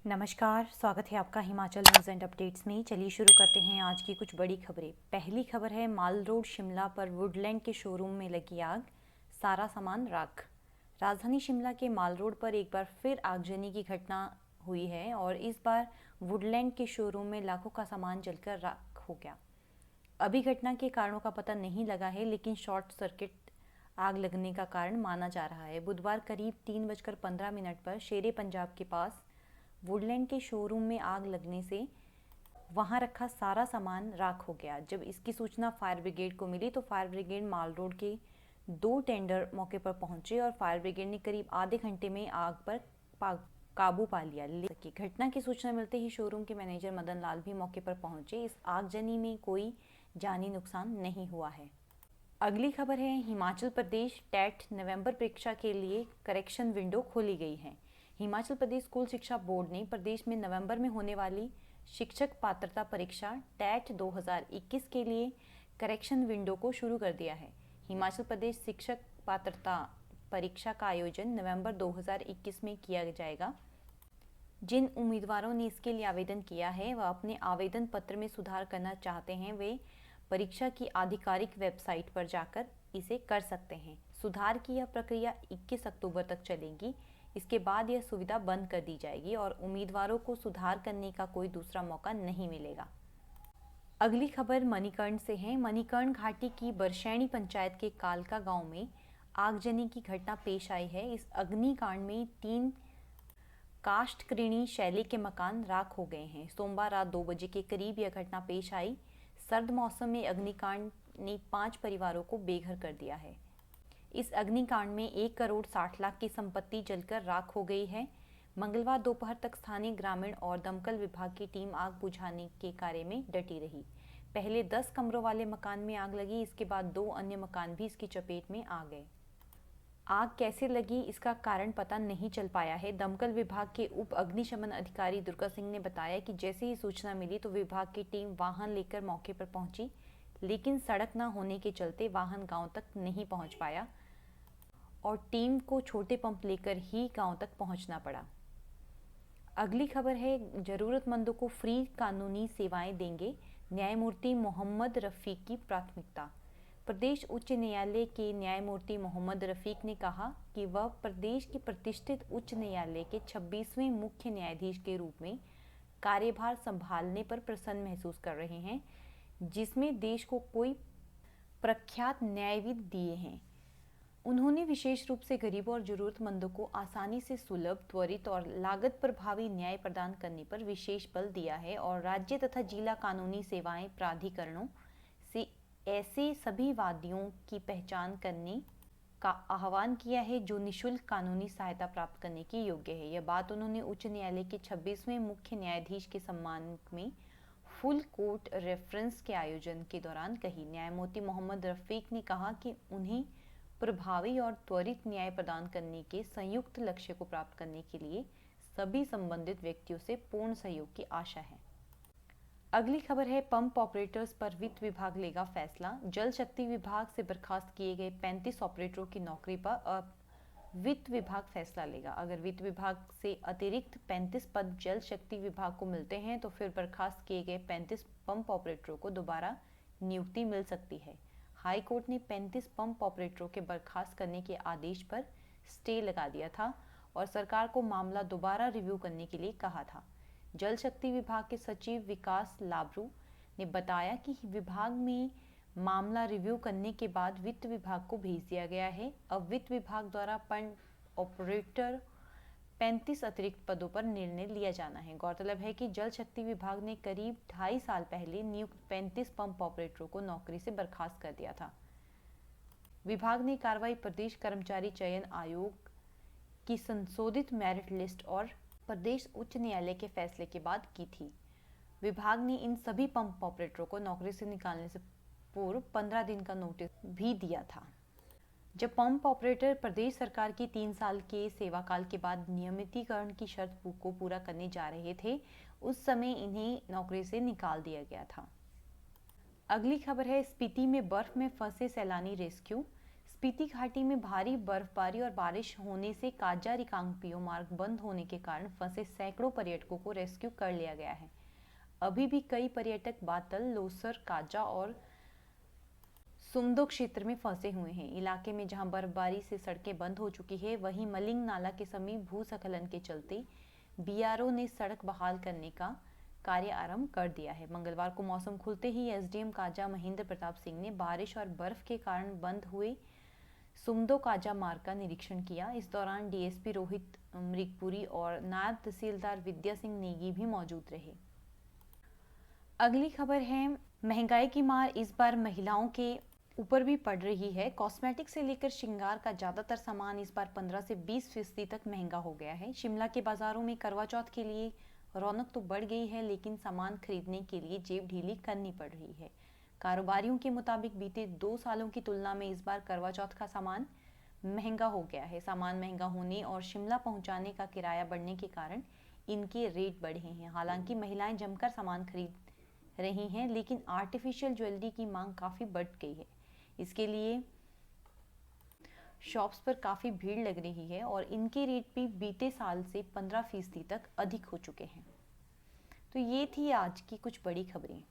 नमस्कार, स्वागत है आपका हिमाचल न्यूज़ एंड अपडेट्स में। चलिए शुरू करते हैं आज की कुछ बड़ी खबरें। पहली खबर है, माल रोड शिमला पर वुडलैंड के शोरूम में लगी आग, सारा सामान राख। राजधानी शिमला के माल रोड पर एक बार फिर आगजनी की घटना हुई है और इस बार वुडलैंड के शोरूम में लाखों का सामान जलकर राख हो गया। अभी घटना के कारणों का पता नहीं लगा है, लेकिन शॉर्ट सर्किट आग लगने का कारण माना जा रहा है। बुधवार करीब 3:15 पर शेरे पंजाब के पास वुडलैंड के शोरूम में आग लगने से वहां रखा सारा सामान राख हो गया। जब इसकी सूचना फायर ब्रिगेड को मिली तो फायर ब्रिगेड माल रोड के 2 टेंडर मौके पर पहुंचे और फायर ब्रिगेड ने करीब आधे घंटे में आग पर काबू पा लिया। लेकिन घटना की सूचना मिलते ही शोरूम के मैनेजर मदन लाल भी मौके पर पहुंचे। इस आगजनी में कोई जानी नुकसान नहीं हुआ है। अगली खबर है, हिमाचल प्रदेश टेट नवंबर परीक्षा के लिए करेक्शन विंडो खोली गई है। हिमाचल प्रदेश स्कूल शिक्षा बोर्ड ने प्रदेश में नवंबर में होने वाली शिक्षक पात्रता परीक्षा टेट 2021 के लिए करेक्शन विंडो को शुरू कर दिया है। हिमाचल प्रदेश शिक्षक पात्रता परीक्षा का आयोजन नवंबर 2021 में किया जाएगा। जिन उम्मीदवारों ने इसके लिए आवेदन किया है वह अपने आवेदन पत्र में सुधार करना चाहते हैं, वे परीक्षा की आधिकारिक वेबसाइट पर जाकर इसे कर सकते हैं। सुधार की यह प्रक्रिया 21 अक्टूबर तक चलेगी। इसके बाद यह सुविधा बंद कर दी जाएगी और उम्मीदवारों को सुधार करने का कोई दूसरा मौका नहीं मिलेगा। अगली खबर मणिकर्ण से है। मणिकर्ण घाटी की बरशैणी पंचायत के कालका गांव में आगजनी की घटना पेश आई है। इस अग्निकांड में 3 काष्ठकृणी शैली के मकान राख हो गए हैं। सोमवार रात 2 बजे के करीब यह घटना पेश आई। सर्द मौसम में अग्निकांड ने 5 परिवारों को बेघर कर दिया है। इस अग्निकांड में 1 करोड़ 60 लाख की संपत्ति जलकर राख हो गई है। मंगलवार दोपहर तक स्थानीय ग्रामीण और दमकल विभाग की टीम आग बुझाने के कार्य में डटी रही। पहले 10 कमरों वाले मकान में आग लगी, इसके बाद 2 अन्य मकान भी इसकी चपेट में आ गए। आग कैसे लगी इसका कारण पता नहीं चल पाया है। दमकल विभाग के उप अग्निशमन अधिकारी दुर्गा सिंह ने बताया कि जैसे ही सूचना मिली तो विभाग की टीम वाहन लेकर मौके पर पहुंची, लेकिन सड़क न होने के चलते वाहन गांव तक नहीं पहुंच पाया और टीम को छोटे पंप लेकर ही गांव तक पहुंचना पड़ा। अगली खबर है, जरूरतमंदों को फ्री कानूनी सेवाएं देंगे न्यायमूर्ति मोहम्मद रफीक की प्राथमिकता। प्रदेश उच्च न्यायालय के न्यायमूर्ति मोहम्मद रफीक ने कहा कि वह प्रदेश के प्रतिष्ठित उच्च न्यायालय के 26वें मुख्य न्यायाधीश के रूप में कार्यभार संभालने पर प्रसन्न महसूस कर रहे हैं, जिसमें देश को कई प्रख्यात न्यायविद दिए हैं। उन्होंने विशेष रूप से गरीबों और जरूरतमंदों को आसानी से सुलभ, त्वरित और लागत प्रभावी न्याय प्रदान करने पर विशेष बल दिया है और राज्य तथा जिला कानूनी सेवाएं प्राधिकरणों से ऐसे सभी वादियों की पहचान करने का आह्वान किया है जो निःशुल्क कानूनी सहायता प्राप्त करने के योग्य है। यह बात उन्होंने उच्च न्यायालय के 26वें मुख्य न्यायाधीश के सम्मान में फुल कोर्ट रेफरेंस के आयोजन के दौरान कही। न्यायमूर्ति मोहम्मद रफीक ने कहा कि उन्हें प्रभावी और त्वरित न्याय प्रदान करने के संयुक्त लक्ष्य को प्राप्त करने के लिए सभी संबंधित व्यक्तियों से पूर्ण सहयोग की आशा है। अगली खबर है, पंप ऑपरेटर्स पर वित्त विभाग लेगा फैसला। जल शक्ति विभाग से बर्खास्त किए गए 35 ऑपरेटरों की नौकरी पर अब वित्त विभाग फैसला लेगा। अगर वित्त विभाग से अतिरिक्त 35 पद जल शक्ति विभाग को मिलते हैं तो फिर बर्खास्त किए गए 35 पंप ऑपरेटरों को दोबारा नियुक्ति मिल सकती है। हाई कोर्ट ने 35 पंप ऑपरेटरों के बर्खास्त करने के आदेश पर स्टे लगा दिया था और सरकार को मामला दोबारा रिव्यू करने के लिए कहा था। जल शक्ति विभाग के सचिव विकास लाबरू ने बताया कि विभाग में मामला रिव्यू करने के बाद वित्त विभाग को भेज दिया गया है। अब वित्त विभाग द्वारा पंप ऑपरेटर 35 अतिरिक्त पदों पर निर्णय लिया जाना है। गौरतलब है कि जल शक्ति विभाग ने करीब 2.5 साल पहले नियुक्त 35 पंप ऑपरेटरों को नौकरी से बर्खास्त कर दिया था। विभाग ने कार्रवाई प्रदेश कर्मचारी चयन आयोग की संशोधित मेरिट लिस्ट और प्रदेश उच्च न्यायालय के फैसले के बाद की थी। विभाग ने इन सभी पंप ऑपरेटरों को नौकरी से निकालने से पूर्व 15 दिन का नोटिस भी दिया था। जब पंप ऑपरेटर प्रदेश सरकार की 3 साल के सेवाकाल के बाद नियमितीकरण की शर्त को पूरा करने जा रहे थे, उस समय इन्हें नौकरी से निकाल दिया गया था। अगली खबर है, स्पीति में बर्फ में फंसे सैलानी रेस्क्यू। स्पीति घाटी में भारी बर्फबारी और बारिश होने से काजा रिकांगपिओ मार्ग बंद होने के कारण फंसे सैकड़ों पर्यटकों को रेस्क्यू कर लिया गया है। अभी भी कई पर्यटक बातल, लोसर, काजा और सुमदो क्षेत्र में फंसे हुए हैं। इलाके में जहां बर्फबारी से सड़कें बंद हो चुकी है, वहीं मलिंग नाला के समीप भूस्खलन के चलते बीआरओ ने सड़क बहाल करने का कार्य आरंभ कर दिया है। मंगलवार को मौसम खुलते ही एसडीएम काजा महेंद्र प्रताप सिंह ने बारिश और बर्फ के कारण बंद हुए सुमदो काजा मार्ग का निरीक्षण किया। इस दौरान डीएसपी रोहित मृगपुरी और नायब तहसीलदार विद्या सिंह नेगी भी मौजूद रहे। अगली खबर है, महंगाई की मार इस बार महिलाओं के ऊपर भी पड़ रही है। कॉस्मेटिक से लेकर श्रृंगार का ज्यादातर सामान इस बार 15 से 20% तक महंगा हो गया है। शिमला के बाजारों में करवा चौथ के लिए रौनक तो बढ़ गई है, लेकिन सामान खरीदने के लिए जेब ढीली करनी पड़ रही है। कारोबारियों के मुताबिक बीते 2 सालों की तुलना में इस बार करवा चौथ का सामान महंगा हो गया है। सामान महंगा होने और शिमला पहुंचाने का किराया बढ़ने के कारण इनके रेट बढ़े हैं। हालांकि महिलाएं जमकर सामान खरीद रही हैं, लेकिन आर्टिफिशियल ज्वेलरी की मांग काफी बढ़ गई है। इसके लिए शॉप्स पर काफ़ी भीड़ लग रही है और इनके रेट भी बीते साल से 15% तक अधिक हो चुके हैं। तो ये थी आज की कुछ बड़ी खबरें।